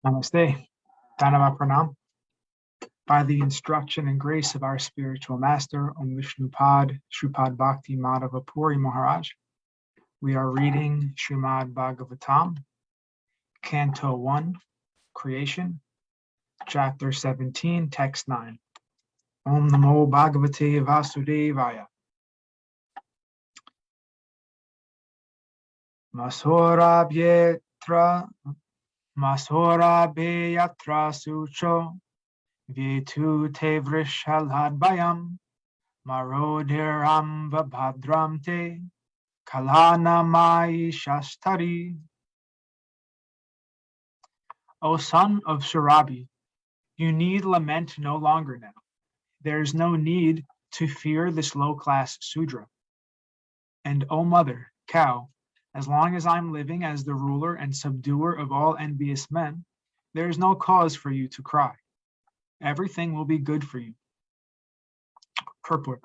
Namaste. Dhanava Pranam. By the instruction and grace of our spiritual master, Om Vishnupad Shripad Bhakti Madhava Puri Maharaj, we are reading Srimad Bhagavatam, Canto 1, Creation, Chapter 17, Text 9. Om Namo Bhagavate Vasudevaya. Masorabhyatra sucho Vietu te vrishalhadbayam Marodiram vabhadram te Kalana mai shastari. O son of Surabi, you need lament no longer now. There is no need to fear this low-class Sudra. And O mother, cow, as long as I'm living as the ruler and subduer of all envious men, there is no cause for you to cry. Everything will be good for you. Purport.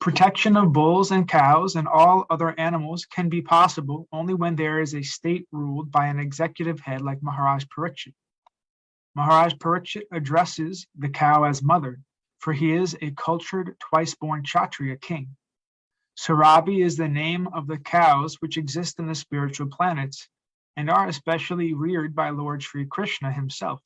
Protection of bulls and cows and all other animals can be possible only when there is a state ruled by an executive head like Maharaj Parikshit. Maharaj Parikshit addresses the cow as mother, for he is a cultured, twice-born Kshatriya king. Surabi is the name of the cows which exist in the spiritual planets and are especially reared by Lord Sri Krishna himself.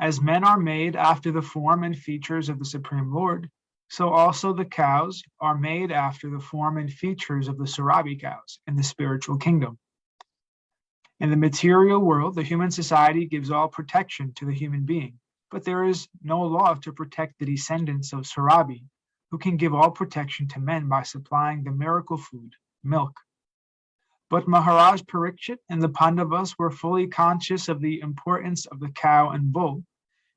As men are made after the form and features of the Supreme Lord, so also the cows are made after the form and features of the Surabi cows in the spiritual kingdom. In the material world, the human society gives all protection to the human being, but there is no law to protect the descendants of Surabi, who can give all protection to men by supplying the miracle food, milk. But Maharaj Parikshit and the Pandavas were fully conscious of the importance of the cow and bull,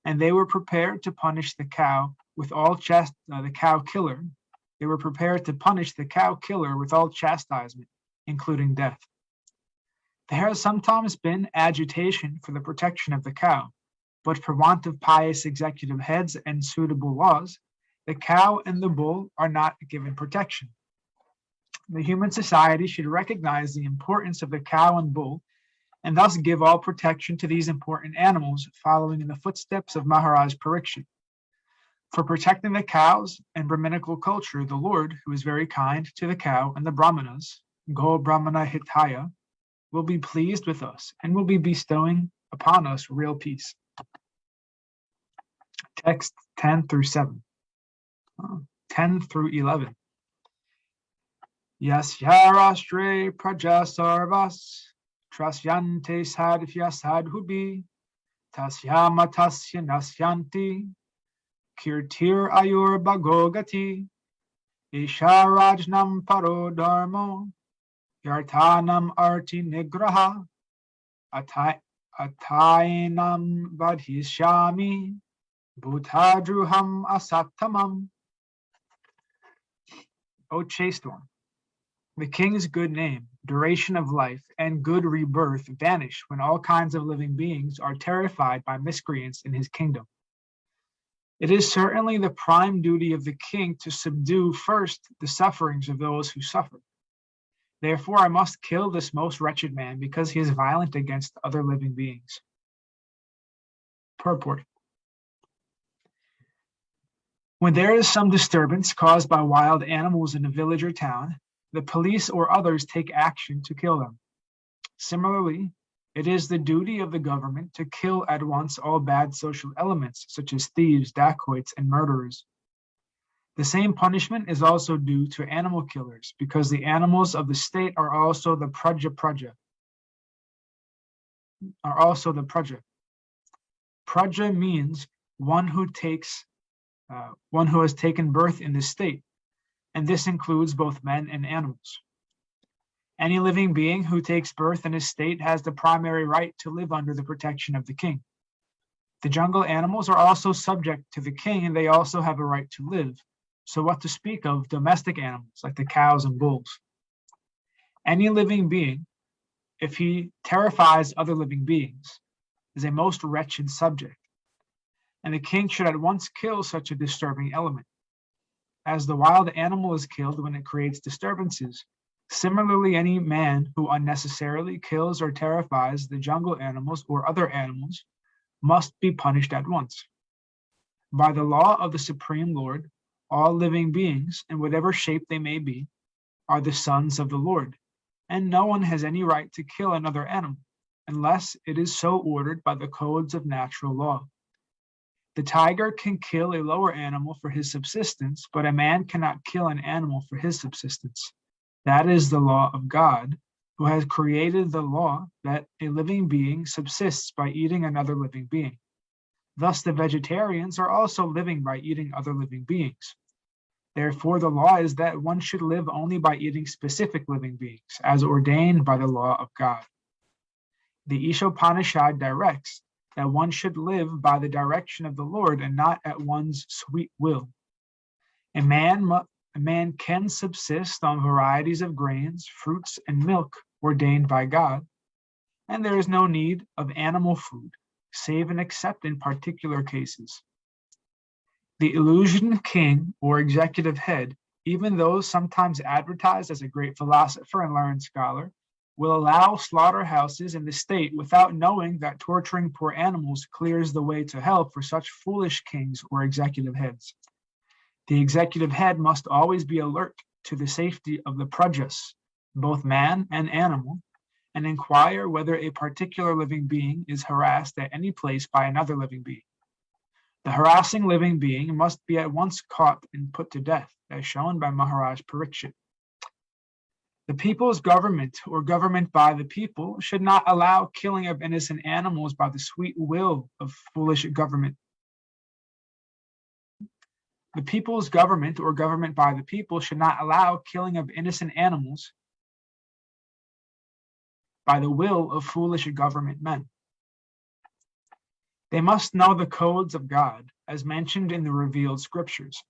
and they were prepared to punish the cow with all the cow killer. They were prepared to punish the cow killer with all chastisement, including death. There has sometimes been agitation for the protection of the cow, but for want of pious executive heads and suitable laws, the cow and the bull are not given protection. The human society should recognize the importance of the cow and bull and thus give all protection to these important animals, following in the footsteps of Maharaj Parikshit. For protecting the cows and Brahminical culture, the Lord, who is very kind to the cow and the Brahmanas, Go Brahmana Hitaya, will be pleased with us and will be bestowing upon us real peace. Text 10 through 7. 10 through 11. Yasya rashtre praja sarvas trasyante sadhya sadhubi tasya matasya nasyanti kirtir ayur bhagogati isha rajnam paro dharmo yartanam arti nigraha atainam vadhishyami bhutadruham asattamam. O chaste one, the king's good name, duration of life, and good rebirth vanish when all kinds of living beings are terrified by miscreants in his kingdom. It is certainly the prime duty of the king to subdue first the sufferings of those who suffer. Therefore, I must kill this most wretched man because he is violent against other living beings. Purport. When there is some disturbance caused by wild animals in a village or town, the police or others take action to kill them. Similarly, it is the duty of the government to kill at once all bad social elements, such as thieves, dacoits, and murderers. The same punishment is also due to animal killers, because the animals of the state are also the praja. Praja means one who has taken birth in this state, and this includes both men and animals. Any living being who takes birth in a state has the primary right to live under the protection of the king. The jungle animals are also subject to the king, and they also have a right to live. So what to speak of domestic animals like the cows and bulls? Any living being, if he terrifies other living beings, is a most wretched subject, and the king should at once kill such a disturbing element. As the wild animal is killed when it creates disturbances, Similarly, any man who unnecessarily kills or terrifies the jungle animals or other animals must be punished at once. By the law of the Supreme Lord, all living beings, in whatever shape they may be, are the sons of the Lord, and no one has any right to kill another animal, unless it is so ordered by the codes of natural law. The tiger can kill a lower animal for his subsistence, but a man cannot kill an animal for his subsistence. That is the law of God, who has created the law that a living being subsists by eating another living being. Thus, the vegetarians are also living by eating other living beings. Therefore, the law is that one should live only by eating specific living beings, as ordained by the law of God. The Ishopanishad directs that one should live by the direction of the Lord and not at one's sweet will. A man can subsist on varieties of grains, fruits, and milk ordained by God, and there is no need of animal food, save and except in particular cases. The illusion king or executive head, even though sometimes advertised as a great philosopher and learned scholar, will allow slaughterhouses in the state without knowing that torturing poor animals clears the way to hell for such foolish kings or executive heads. The executive head must always be alert to the safety of the prajas, both man and animal, and inquire whether a particular living being is harassed at any place by another living being. The harassing living being must be at once caught and put to death, as shown by Maharaj Parikshit. The people's government, or government by the people, should not allow killing of innocent animals by the sweet will of foolish government. The people's government, or government by the people, should not allow killing of innocent animals by the will of foolish government men. They must know the codes of God, as mentioned in the revealed scriptures.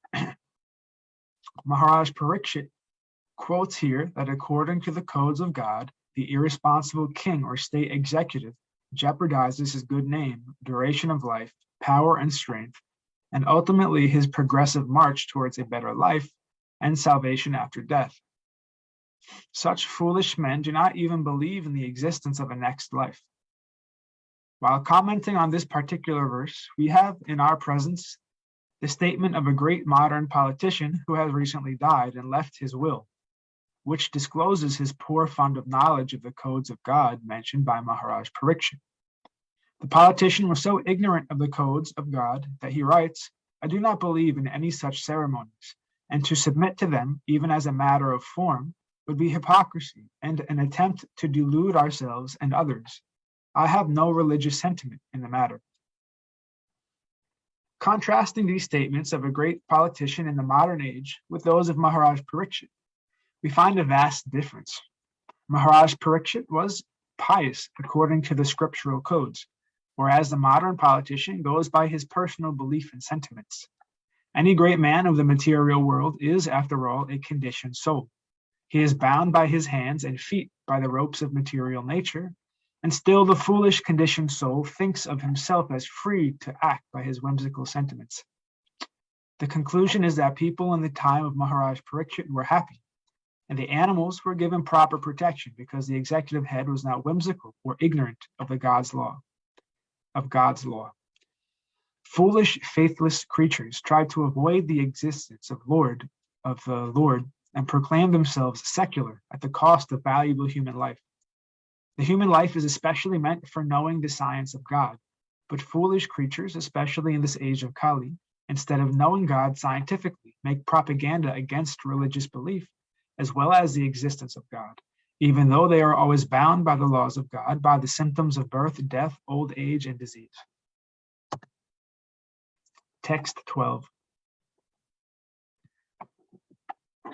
Maharaj Parikshit quotes here that according to the codes of God, the irresponsible king or state executive jeopardizes his good name, duration of life, power and strength, and ultimately his progressive march towards a better life and salvation after death. Such foolish men do not even believe in the existence of a next life. While commenting on this particular verse, we have in our presence the statement of a great modern politician who has recently died and left his will, which discloses his poor fund of knowledge of the codes of God mentioned by Maharaj Parikshit. The politician was so ignorant of the codes of God that he writes, "I do not believe in any such ceremonies, and to submit to them, even as a matter of form, would be hypocrisy and an attempt to delude ourselves and others. I have no religious sentiment in the matter." Contrasting these statements of a great politician in the modern age with those of Maharaj Parikshit, we find a vast difference. Maharaj Parikshit was pious according to the scriptural codes, whereas the modern politician goes by his personal belief and sentiments. Any great man of the material world is, after all, a conditioned soul. He is bound by his hands and feet by the ropes of material nature, and still the foolish conditioned soul thinks of himself as free to act by his whimsical sentiments. The conclusion is that people in the time of Maharaj Parikshit were happy, and the animals were given proper protection because the executive head was not whimsical or ignorant of God's law. Foolish, faithless creatures tried to avoid the existence of the Lord and proclaim themselves secular at the cost of valuable human life. The human life is especially meant for knowing the science of God, but foolish creatures, especially in this age of Kali, instead of knowing God scientifically, make propaganda against religious belief, as well as the existence of God, even though they are always bound by the laws of God, by the symptoms of birth, death, old age, and disease. Text 12.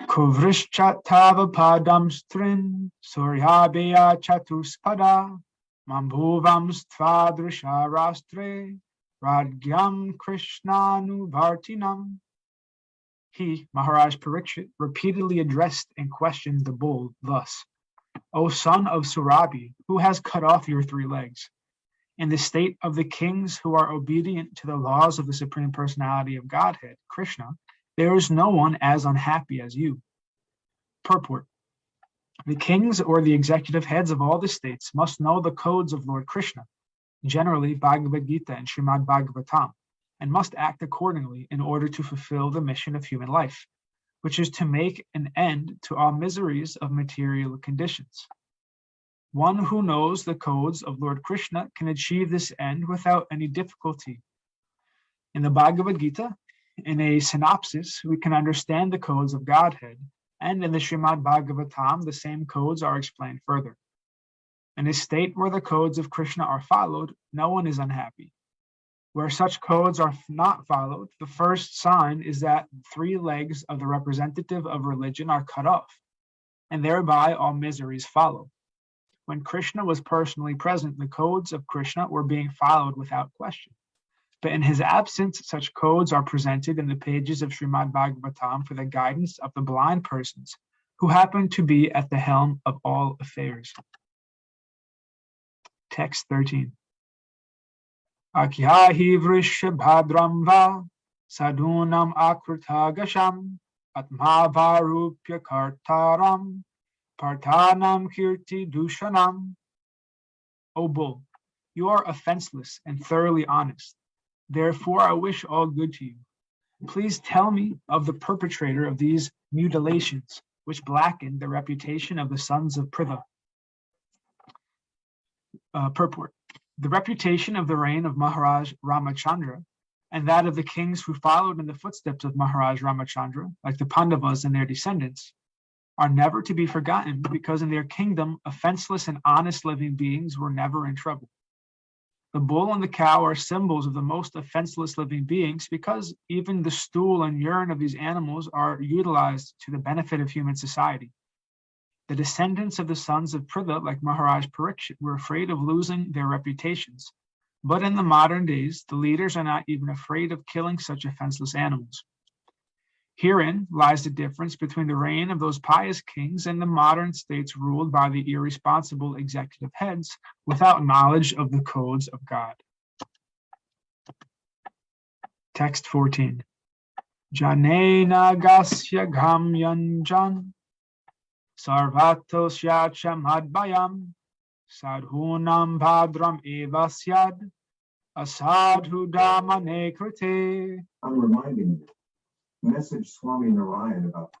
Kuvrishchatava padam strin suryabhya chatuspada mambhuvam stvadrisha rastre radgyam krishnanu bhartinam. He, Maharaj Parikshit, repeatedly addressed and questioned the bull thus: "O son of Surabhi, who has cut off your 3 legs? In the state of the kings who are obedient to the laws of the Supreme Personality of Godhead, Krishna, there is no one as unhappy as you." Purport: The kings or the executive heads of all the states must know the codes of Lord Krishna, generally Bhagavad Gita and Srimad Bhagavatam, and must act accordingly in order to fulfill the mission of human life, which is to make an end to all miseries of material conditions. One who knows the codes of Lord Krishna can achieve this end without any difficulty. In the Bhagavad Gita, in a synopsis, we can understand the codes of Godhead, and in the Srimad Bhagavatam, the same codes are explained further. In a state where the codes of Krishna are followed, no one is unhappy. Where such codes are not followed, the first sign is that 3 legs of the representative of religion are cut off, and thereby all miseries follow. When Krishna was personally present, the codes of Krishna were being followed without question. But in his absence, such codes are presented in the pages of Srimad Bhagavatam for the guidance of the blind persons who happen to be at the helm of all affairs. Text 13. Akyahi vrishabhadram va sadunam akrutagasham atmavarupya kartaram Parthanam kirti dushanam. O bull, you are offenseless and thoroughly honest. Therefore, I wish all good to you. Please tell me of the perpetrator of these mutilations, which blackened the reputation of the sons of Pritha. Purport. The reputation of the reign of Maharaj Ramachandra and that of the kings who followed in the footsteps of Maharaj Ramachandra, like the Pandavas and their descendants, are never to be forgotten because in their kingdom, offenseless and honest living beings were never in trouble. The bull and the cow are symbols of the most offenseless living beings because even the stool and urine of these animals are utilized to the benefit of human society. The descendants of the sons of Pritha, like Maharaj Parikshit, were afraid of losing their reputations. But in the modern days, the leaders are not even afraid of killing such offenseless animals. Herein lies the difference between the reign of those pious kings and the modern states ruled by the irresponsible executive heads without knowledge of the codes of God. Text 14. Janena gasya gamyanjan sarvatosya chamadbayam sadhunam bhadram evasyad asadhu damane krite. I'm reminding you. Message Swami Narayan about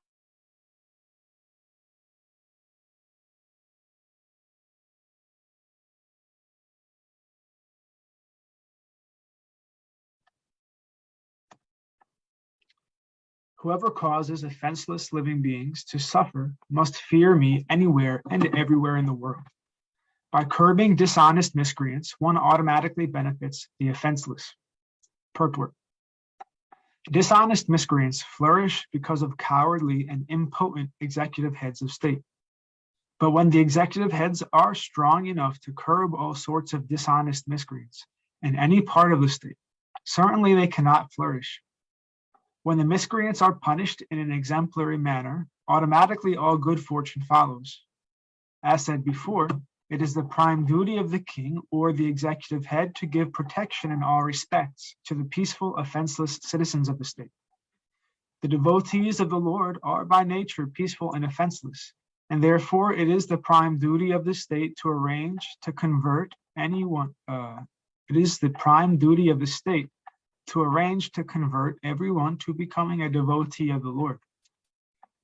whoever causes offenseless living beings to suffer must fear me anywhere and everywhere in the world. By curbing dishonest miscreants, one automatically benefits the offenseless. Purport. Dishonest miscreants flourish because of cowardly and impotent executive heads of state. But when the executive heads are strong enough to curb all sorts of dishonest miscreants in any part of the state, certainly they cannot flourish. When the miscreants are punished in an exemplary manner, automatically all good fortune follows. As said before, it is the prime duty of the king or the executive head to give protection in all respects to the peaceful, offenseless citizens of the state. The devotees of the Lord are by nature peaceful and offenseless, and therefore it is the prime duty of the state to arrange to convert anyone. It is the prime duty of the state to arrange to convert everyone to becoming a devotee of the Lord.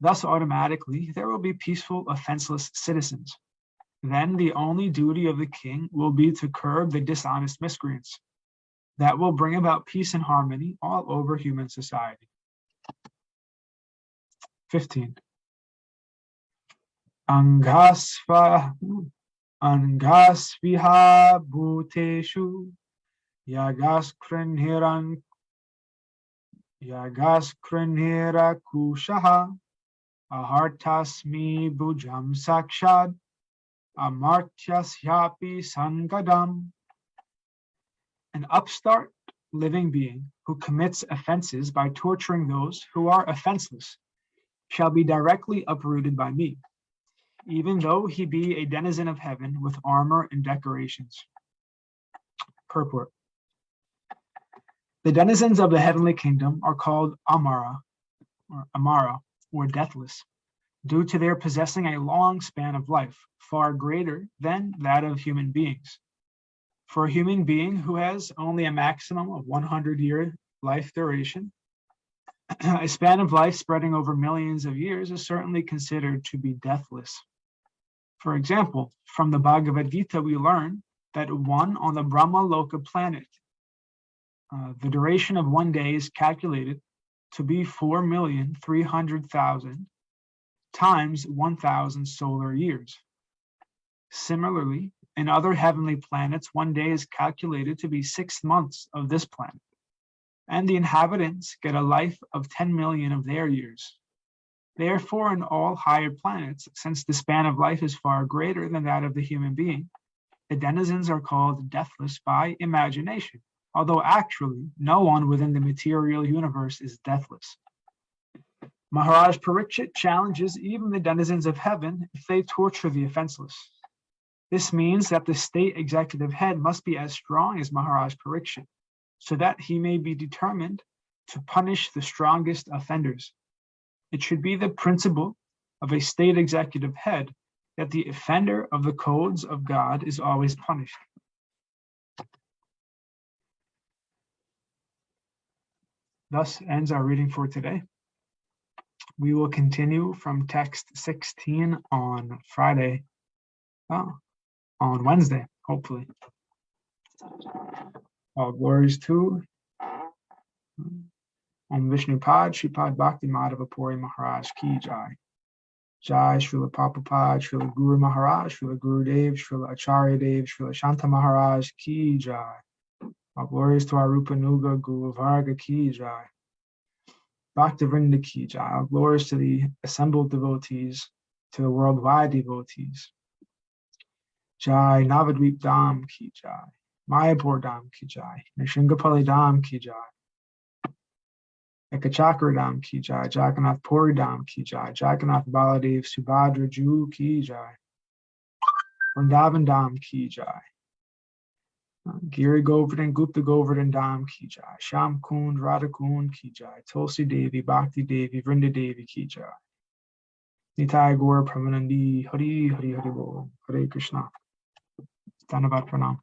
Thus, automatically, there will be peaceful, offenseless citizens. Then the only duty of the king will be to curb the dishonest miscreants. That will bring about peace and harmony all over human society. 15. Angasviha bhuteshu Yagaskrinhira kushaha ahartasmi bhujam sakshad amartyasyapi sangadam. An upstart living being who commits offenses by torturing those who are offenseless shall be directly uprooted by me, even though he be a denizen of heaven with armor and decorations. Purport. The denizens of the heavenly kingdom are called Amara, or deathless. due to their possessing a long span of life, far greater than that of human beings. For a human being who has only a maximum of 100-year life duration, a span of life spreading over millions of years is certainly considered to be deathless. For example, from the Bhagavad Gita, we learn that one on the Brahma Loka planet, the duration of one day is calculated to be 4,300,000 times 1,000 solar years. Similarly, in other heavenly planets, one day is calculated to be 6 months of this planet, and the inhabitants get a life of 10 million of their years. Therefore, in all higher planets, since the span of life is far greater than that of the human being, the denizens are called deathless by imagination, although actually no one within the material universe is deathless. Maharaj Parikshit challenges even the denizens of heaven if they torture the offenseless. This means that the state executive head must be as strong as Maharaj Parikshit, so that he may be determined to punish the strongest offenders. It should be the principle of a state executive head that the offender of the codes of God is always punished. Thus ends our reading for today. We will continue from text 16 on Friday, on Wednesday, hopefully. All glories to Vishnu Pad, Shripad Bhakti Madhava Puri Maharaj Ki Jai. Jai Srila Prabhupada, Srila Guru Maharaj, Srila Gurudev, Srila Acharya Dev, Srila Shanta Maharaj Ki Jai. All glories to our Rupa Nuga Guru Varga Ki Jai. Bhakti Vrinda Ki Jai. All glories to the assembled devotees, to the worldwide devotees. Jai Navadvip Dham Ki Jai. Mayapur Dham Ki Jai. Nrishingapali Dham Ki Jai. Ekachakra Dham Ki Jai. Jagannath Puri Dham Ki Jai. Jagannath Baladev Subhadra Ju Ki Jai. Vrindavan Dham Ki Jai. Giri Govardhan Gupta Govardhan Dham Ki Jai. Sham Kund Radha Kund Ki Jai. Tulsi Devi Bhakti Devi Vrinda Devi Ki Jai. Nitai Gaur Pramanandi Hari Hari Hari Bol. Hare Krishna. Dhanyavad Pranam.